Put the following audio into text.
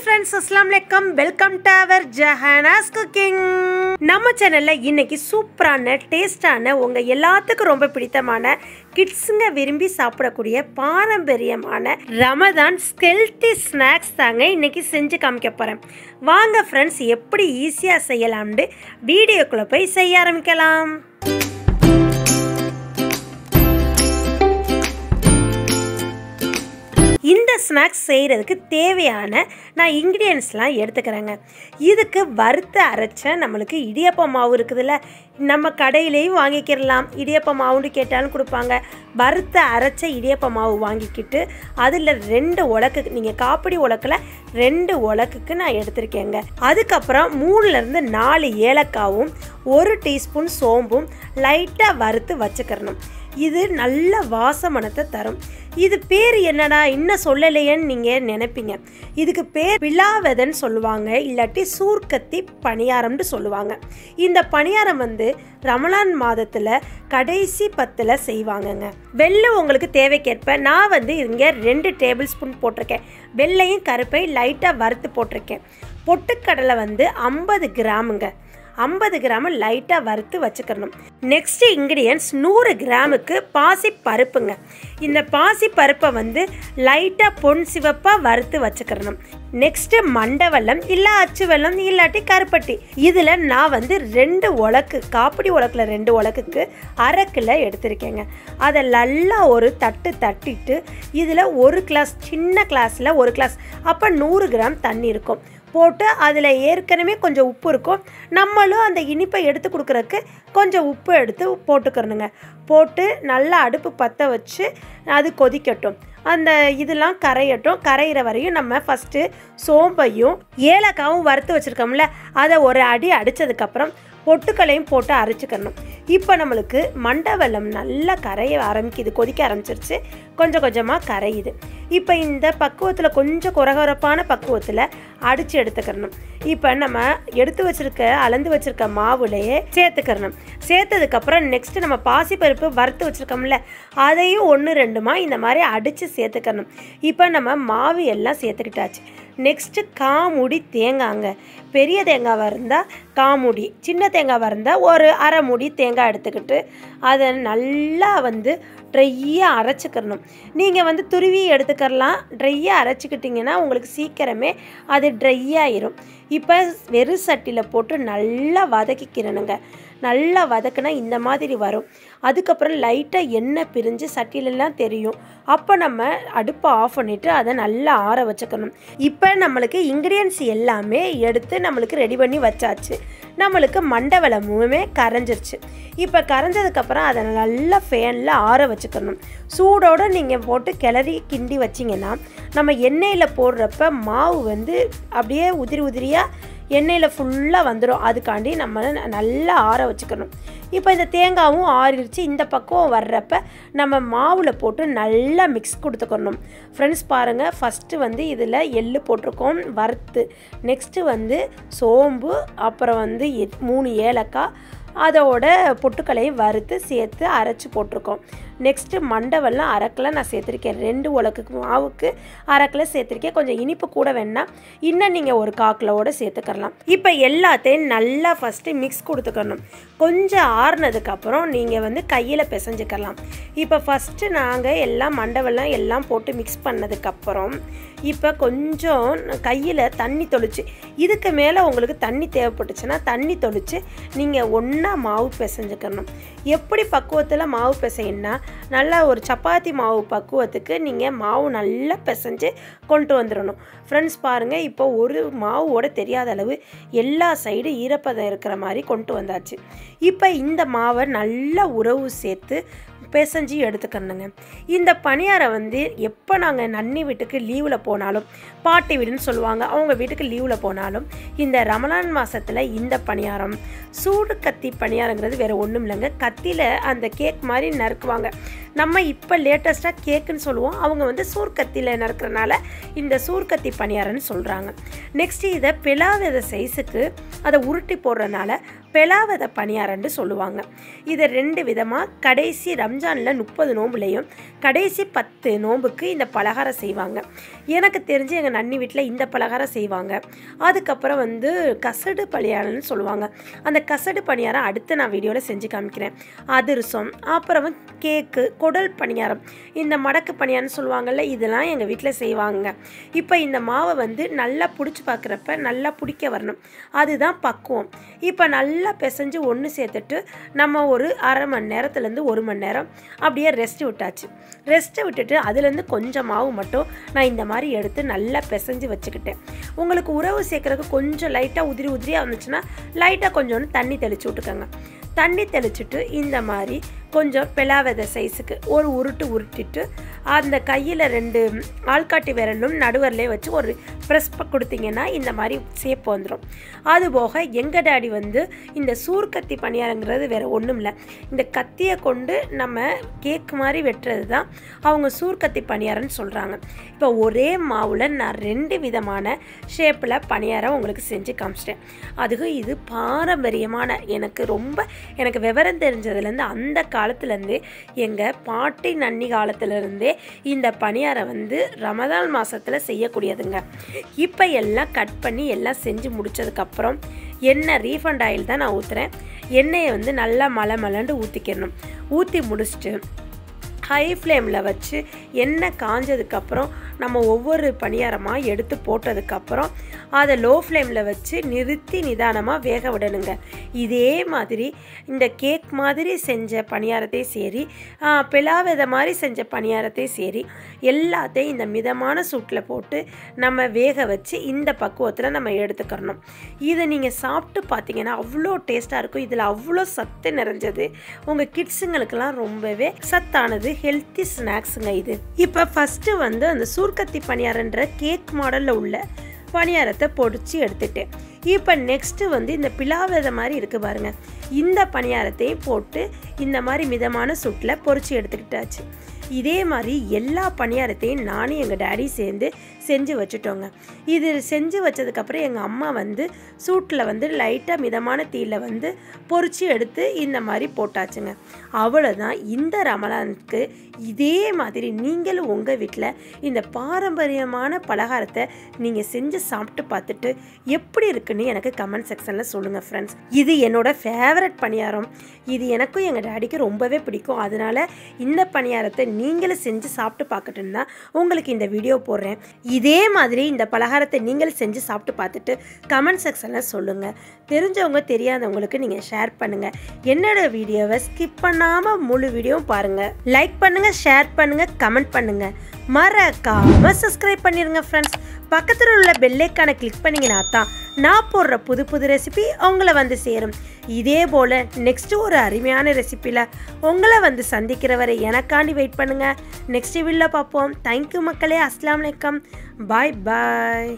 friends, Assalamualaikum. Welcome to our Jahana's Cooking. நம்ம சேனல்ல இன்னைக்கு சூப்பரான டேஸ்டான உங்க எல்லாத்துக்கும் ரொம்ப பிடித்தமான கிட்ஸ்ங்க விரும்பி சாப்பிடக்கூடிய பாரம்பரியமான ரமதான் ஹெல்தி ஸ்நாக்ஸ் தாங்க இன்னைக்கு செஞ்சு காமிக்க போறேன். வாங்க ஃப்ரெண்ட்ஸ், எப்படி ஈஸியா செய்யலாம்னு வீடியோக்குள்ள போய் செய்ய ஆரம்பிக்கலாம். இந்த ஸ்நாக்ஸ் செய்கிறதுக்கு தேவையான நான் இன்க்ரீடியன்ட்ஸ்லாம் எடுத்துக்கிறேங்க. இதுக்கு வறுத்து அரைச்ச நம்மளுக்கு இடியப்ப மாவு இருக்குதுல்ல, நம்ம கடையிலையும் வாங்கிக்கிடலாம். இடியப்ப மாவுன்னு கேட்டாலும் கொடுப்பாங்க. வறுத்து அரைச்ச இடியப்ப மாவு வாங்கிக்கிட்டு அதில் 2 உலக்கு, நீங்கள் காப்பிடி உலக்கில் 2 உலக்குக்கு நான் எடுத்திருக்கேங்க. அதுக்கப்புறம் 3லேருந்து 4 ஏலக்காவும் 1 டீஸ்பூன் சோம்பும் லைட்டாக வறுத்து வச்சுக்கிறணும். இது நல்ல வாசமனத்தை தரும். இது பேர் என்னடா இன்னும் சொல்லலையேன்னு நீங்கள் நினைப்பீங்க. இதுக்கு பேர் பிலாவெதன்னு சொல்லுவாங்க, இல்லாட்டி சூர்க்கத்தி பணியாரம்னு சொல்லுவாங்க. இந்த பணியாரம் ரமலான் மாதத்தில் கடைசி 10ல் செய்வாங்கங்க. வெள்ளை உங்களுக்கு தேவைக்கேற்ப நான் இங்கே 2 டேபிள் ஸ்பூன் போட்டிருக்கேன். வெள்ளையும் கருப்பை லைட்டாக வறுத்து போட்டிருக்கேன். பொட்டுக்கடலை 50 கிராமுங்க. 50 கிராம் லைட்டாக வறுத்து வச்சுக்கணும். நெக்ஸ்ட் இன்க்ரீடியன்ட்ஸ் 100 கிராமுக்கு பாசி பருப்புங்க. இந்த பாசி பருப்பை லைட்டாக பொன் சிவப்பாக வறுத்து வச்சுக்கிறணும். நெக்ஸ்ட்டு மண்டை வெல்லம் இல்லை அச்சு வெல்லம் இல்லாட்டி கருப்பட்டி. இதில் நான் 2 உலக்கு, காப்பிடி உலக்கில் 2 உலக்குக்கு 1/2 கிலோ எடுத்திருக்கேங்க. அதை நல்லா ஒரு தட்டிட்டு இதில் 1 கிளாஸ், சின்ன கிளாஸில் 1 கிளாஸ், அப்போ 100 கிராம் தண்ணி இருக்கும் போட்டு அதில் ஏற்கனவே கொஞ்சம் உப்பு இருக்கும். நம்மளும் அந்த இனிப்பை எடுத்து கொடுக்குறதுக்கு கொஞ்சம் உப்பு எடுத்து போட்டுக்கிறணுங்க. போட்டு நல்லா அடுப்பு பற்ற வச்சு அது கொதிக்கட்டும். அந்த இதெல்லாம் கரையட்டும். கரையிற வரையும் நம்ம ஃபஸ்ட்டு சோம்பையும் ஏலக்காவும் வறுத்து வச்சுருக்கோம்ல, அதை ஒரு அடி அடித்ததுக்கப்புறம் பொட்டுக்களையும் போட்டு அரைச்சிக்கணும். இப்போ நம்மளுக்கு மண்டை வெல்லம் நல்லா கரைய ஆரம்பிக்குது, கொதிக்க ஆரம்பிச்சிருச்சு, கொஞ்சம் கொஞ்சமாக கரையுது. இப்போ இந்த பக்குவத்தில், கொஞ்சம் குறகுறப்பான பக்குவத்தில் அடித்து எடுத்துக்கிறணும். இப்போ நம்ம எடுத்து வச்சுருக்க, அளந்து வச்சுருக்க மாவுலையே சேர்த்துக்கிறணும். சேர்த்ததுக்கப்புறம் நெக்ஸ்ட்டு நம்ம பாசிப்பருப்பு வறுத்து வச்சுருக்கோம்ல, அதையும் 1-2மா இந்த மாதிரி அடித்து சேர்த்துக்கணும். இப்போ நம்ம மாவு எல்லாம் சேர்த்துக்கிட்டாச்சு. நெக்ஸ்ட்டு காமுடி தேங்காய்ங்க. பெரிய தேங்காவாக இருந்தால் காமுடி, சின்ன தேங்காவாக இருந்தால் ஒரு 1/2 மூடி தேங்காய் எடுத்துக்கிட்டு அதை நல்லா ட்ரையாக அரைச்சிக்கிறணும். நீங்கள் துருவி எடுத்துக்கிறலாம். ட்ரையாக அரைச்சிக்கிட்டிங்கன்னா உங்களுக்கு சீக்கிரமே அது ட்ரை ஆயிரும். இப்போ வெறும் சட்டியில் போட்டு நல்லா வதக்கிக்கிறணுங்க. நல்லா வதக்குனா இந்த மாதிரி வரும். அதுக்கப்புறம் லைட்டாக எண்ணெய் பிரிஞ்சு சட்டிலெல்லாம் தெரியும். அப்போ நம்ம அடுப்பை ஆஃப் பண்ணிவிட்டு அதை நல்லா ஆற வச்சுக்கணும். இப்போ நம்மளுக்கு இன்க்ரீடியன்ஸ் எல்லாமே எடுத்து நம்மளுக்கு ரெடி பண்ணி வச்சாச்சு. நம்மளுக்கு மண்டை வெல்லமுமே கரைஞ்சிருச்சு. இப்போ கரைஞ்சதுக்கப்புறம் அதை நல்லா ஃபேனில் ஆற வச்சுக்கணும். சூடோடு நீங்கள் போட்டு கிளறி கிண்டி வச்சிங்கன்னா நம்ம எண்ணெயில் போடுறப்ப மாவு அப்படியே உதிரியாக எண்ணெயில் ஃபுல்லாக வந்துடும். அதுக்காண்டி நம்ம நல்லா ஆற வச்சுக்கணும். இப்போ இந்த தேங்காயும் ஆறிடுச்சு. இந்த பக்கம் வர்றப்ப நம்ம மாவில் போட்டு நல்லா மிக்ஸ் கொடுத்துக்கணும். ஃப்ரெண்ட்ஸ் பாருங்கள், ஃபஸ்ட்டு இதில் எள்ளு போட்டிருக்கோம் வறுத்து. நெக்ஸ்ட்டு சோம்பு, அப்புறம் 3 ஏலக்காய், அதோட பொட்டுக்களையும் வறுத்து சேர்த்து அரைச்சி போட்டிருக்கோம். நெக்ஸ்ட்டு மண்டை வெல்லம் 1/2 கிலோ நான் சேர்த்துருக்கேன். 2 உலக்குக்கு மாவுக்கு 1/2 கிலோ சேர்த்துருக்கேன். கொஞ்சம் இனிப்பு கூட வேணா இன்னும் நீங்கள் ஒரு 1/4 கிலோவோட சேர்த்துக்கலாம். இப்போ எல்லாத்தையும் நல்லா ஃபஸ்ட்டு மிக்ஸ் கொடுத்துக்கணும். கொஞ்சம் ஆறுனதுக்கப்புறம் நீங்கள் கையில் பிசைஞ்சிக்கலாம். இப்போ ஃபஸ்ட்டு நாங்கள் எல்லாம் மண்டை வெல்லம் எல்லாம் போட்டு மிக்ஸ் பண்ணதுக்கப்புறம் இப்போ கொஞ்சம் கையில் தண்ணி தொளிச்சு, இதுக்கு மேலே உங்களுக்கு தண்ணி தேவைப்பட்டுச்சுன்னா தண்ணி தொளிச்சு நீங்கள் ஒன்றா மாவு பிசைஞ்சுக்கணும். எப்படி பக்குவத்தில் மாவு பிசைன்னா, நல்லா ஒரு சப்பாத்தி மாவு பக்குவத்துக்கு நீங்கள் மாவு நல்லா பிசைஞ்சு கொண்டு வந்துடணும். ஃப்ரெண்ட்ஸ் பாருங்கள், இப்போ ஒரு மாவோட தெரியாத அளவு எல்லா சைடு ஈரப்பதம் இருக்கிற மாதிரி கொண்டு வந்தாச்சு. இப்போ இந்த மாவை நல்லா உறவு சேர்த்து பிசைஞ்சு எடுத்துக்கணுங்க. இந்த பணியாரம் எப்போ நாங்கள் நன்னி வீட்டுக்கு லீவில் போனாலும், பாட்டி வீடுன்னு சொல்லுவாங்க, அவங்க வீட்டுக்கு லீவில் போனாலும் இந்த ரமலான் மாதத்தில் இந்த பணியாரம், சூடு கத்தி பணியாரங்கிறது வேறு ஒன்றும் இல்லைங்க. கத்தியில் அந்த கேக் மாதிரி நறுக்குவாங்க. நம்ம இப்போ லேட்டஸ்ட்டாக கேக்குன்னு சொல்லுவோம், அவங்க சூர்க்கத்தியில் நறுக்கிறனால இந்த சூர்க்கத்தி பணியாரம்னு சொல்கிறாங்க. நெக்ஸ்ட்டு இதை பிலாவெத சைஸுக்கு அதை உருட்டி போடுறதுனால பெலாவத பணியாரம்னு சொல்லுவாங்க. இதை 2 விதமாக கடைசி ரம்ஜானில் 30 நோம்புலையும் கடைசி 10 நோம்புக்கு இந்த பலகாரம் செய்வாங்க. எனக்கு தெரிஞ்சு எங்கள் நன்னி வீட்டில் இந்த பலகாரம் செய்வாங்க. அதுக்கப்புறம் வந்து கசடு பணியாரம்னு சொல்லுவாங்க. அந்த கசடு பணியாரம் அடுத்து நான் வீடியோவில் செஞ்சு காமிக்கிறேன். அதிரசம், அப்புறம் கேக்கு, குடல் பணியாரம், இந்த மடக்கு பணியாரம்னு சொல்லுவாங்கள்ல, இதெல்லாம் எங்கள் வீட்டில் செய்வாங்க. இப்போ இந்த மாவை வந்து நல்லா பிடிச்சி பார்க்குறப்ப நல்லா பிடிக்க வரணும். அதுதான் பக்குவம். இப்போ நல்லா பிசைஞ்சு ஒன்று சேர்த்துட்டு நம்ம ஒரு அரை மணி நேரத்துலேருந்து 1 மணி நேரம் அப்படியே ரெஸ்ட் விட்டாச்சு. ரெஸ்ட்டை விட்டுட்டு அதுலேருந்து கொஞ்சம் மாவு மட்டும் நான் இந்த மாதிரி எடுத்து நல்லா பிசைஞ்சு வச்சுக்கிட்டேன். உங்களுக்கு உறவு சேர்க்குறதுக்கு கொஞ்சம் லைட்டாக உதிரியாக இருந்துச்சுன்னா லைட்டாக கொஞ்சோண்டு தண்ணி தெளித்து விட்டுக்கோங்க. தண்ணி தெளிச்சுட்டு இந்த மாதிரி கொஞ்சம் பெலாவத சைஸுக்கு ஒரு உருட்டிட்டு அந்த கையில் 2 ஆள்காட்டி விரலும் நடுவரிலே வச்சு ஒரு ப்ரெஸ் கொடுத்தீங்கன்னா இந்த மாதிரி ஷேப் வந்துடும். அதுபோக எங்கள் டாடி வந்து இந்த சூர்கத்தி பணியாரங்கிறது வேறு ஒன்றும் இல்லை, இந்த கத்தியை கொண்டு நம்ம கேக் மாதிரி வெட்டுறது தான் அவங்க சூர்கத்தி பணியாரம்னு சொல்கிறாங்க. இப்போ ஒரே மாவில் நான் 2 விதமான ஷேப்பில் பணியாரம் உங்களுக்கு செஞ்சு காமிச்சிட்டேன். அதுவும் இது பாரம்பரியமான எனக்கு விவரம் தெரிஞ்சதுலேருந்து அந்த காலத்துலேருந்தே எங்கள் பாட்டி நன்னி காலத்துலேருந்தே இந்த பணியாரம் வந்து ரமதான் மாதத்தில் செய்யக்கூடியதுங்க. இப்போ எல்லாம் கட் பண்ணி எல்லாம் செஞ்சு முடித்ததுக்கப்புறம் எண்ணெய் ரீஃபண்ட் ஆயில் தான் நான் ஊற்றுறேன். எண்ணெயை வந்து நல்லா மலண்டு ஊற்றிக்கணும். ஊற்றி முடிச்சுட்டு ஹை ஃப்ளேமில் வச்சு எண்ணெய் காஞ்சதுக்கப்புறம் நம்ம ஒவ்வொரு பணியாரமாக எடுத்து போட்டதுக்கப்புறம் அதை லோ ஃப்ளேமில் வச்சு நிறுத்தி நிதானமாக வேக விடணுங்க. இதே மாதிரி இந்த கேக் மாதிரி செஞ்ச பணியாரத்தை சரி, பெலாவத மாதிரி செஞ்ச பணியாரத்தை சரி, எல்லாத்தையும் இந்த மிதமான சூட்டில் போட்டு நம்ம வேக வச்சு இந்த பக்குவத்தில் நம்ம எடுத்துக்கிறணும். இதை நீங்கள் சாப்பிட்டு பார்த்தீங்கன்னா அவ்வளோ டேஸ்ட்டாக இருக்கும். இதில் அவ்வளோ சத்து நிறைஞ்சது. உங்கள் கிட்ஸுங்களுக்கெல்லாம் ரொம்பவே சத்தானது, ஹெல்த்தி ஸ்நாக்ஸுங்க இது. இப்போ ஃபஸ்ட்டு வந்து அந்த சூர்கத்தி பணியாரன்ற கேக் மாடலில் உள்ள பணியாரத்தை பொடிச்சு எடுத்துட்டேன். இப்போ நெக்ஸ்ட்டு வந்து இந்த பிலாவத மாதிரி இருக்குது பாருங்கள், இந்த பணியாரத்தையும் போட்டு இந்த மாதிரி மிதமான சூட்டில் பொரிச்சு எடுத்துக்கிட்டாச்சு. இதே மாதிரி எல்லா பணியாரத்தையும் நானும் எங்கள் டாடி சேர்ந்து செஞ்சு வச்சுட்டோங்க. இது செஞ்சு வச்சதுக்கப்புறம் எங்கள் அம்மா வந்து சூட்டில் வந்து லைட்டாக மிதமான தீயில் வந்து பொரிச்சு எடுத்து இந்த மாதிரி போட்டாச்சுங்க. அவ்வளோதான். இந்த ரமலானுக்கு இதே மாதிரி நீங்களும் உங்கள் வீட்டில் இந்த பாரம்பரியமான பலகாரத்தை நீங்கள் செஞ்சு சாப்பிட்டு பார்த்துட்டு எப்படி இருக்குன்னு எனக்கு கமெண்ட் செக்ஷனில் சொல்லுங்கள் ஃப்ரெண்ட்ஸ். இது என்னோடய ஃபேவரட் பணியாரம். இது எனக்கும் எங்கள் டாடிக்கும் ரொம்பவே பிடிக்கும். அதனால் இந்த பணியாரத்தை நீங்களும் செஞ்சு சாப்பிட்டு பார்க்கட்டுன்னு தான் உங்களுக்கு இந்த வீடியோ போடுறேன். இதே மாதிரி இந்த பலகாரத்தை நீங்களும் செஞ்சு சாப்பிட்டு பார்த்துட்டு கமெண்ட் செக்ஷனில் சொல்லுங்கள். தெரிஞ்சவங்க தெரியாதவங்களுக்கு நீங்கள் ஷேர் பண்ணுங்கள். என்னோட வீடியோவை ஸ்கிப் பண்ணாமல் முழு வீடியோவும் பாருங்கள். லைக் பண்ணுங்கள், ஷேர் பண்ணுங்கள், கமெண்ட் பண்ணுங்கள். மறக்காமல் சப்ஸ்கிரைப் பண்ணிடுங்க ஃப்ரெண்ட்ஸ். பக்கத்தில் உள்ள பெல்லைக்கானை கிளிக் பண்ணிங்கன்னா தான் நான் போடுற புது ரெசிபி உங்களை வந்து சேரும். இதே போல் நெக்ஸ்ட்டு ஒரு அருமையான ரெசிப்பியில் உங்களை வந்து சந்திக்கிற வரை எனக்காண்டி வெயிட் பண்ணுங்கள். நெக்ஸ்ட் வீடியோவில் பார்ப்போம். தேங்க்யூ மக்களே. அஸ்ஸலாமு அலைக்கும். பாய் பாய்.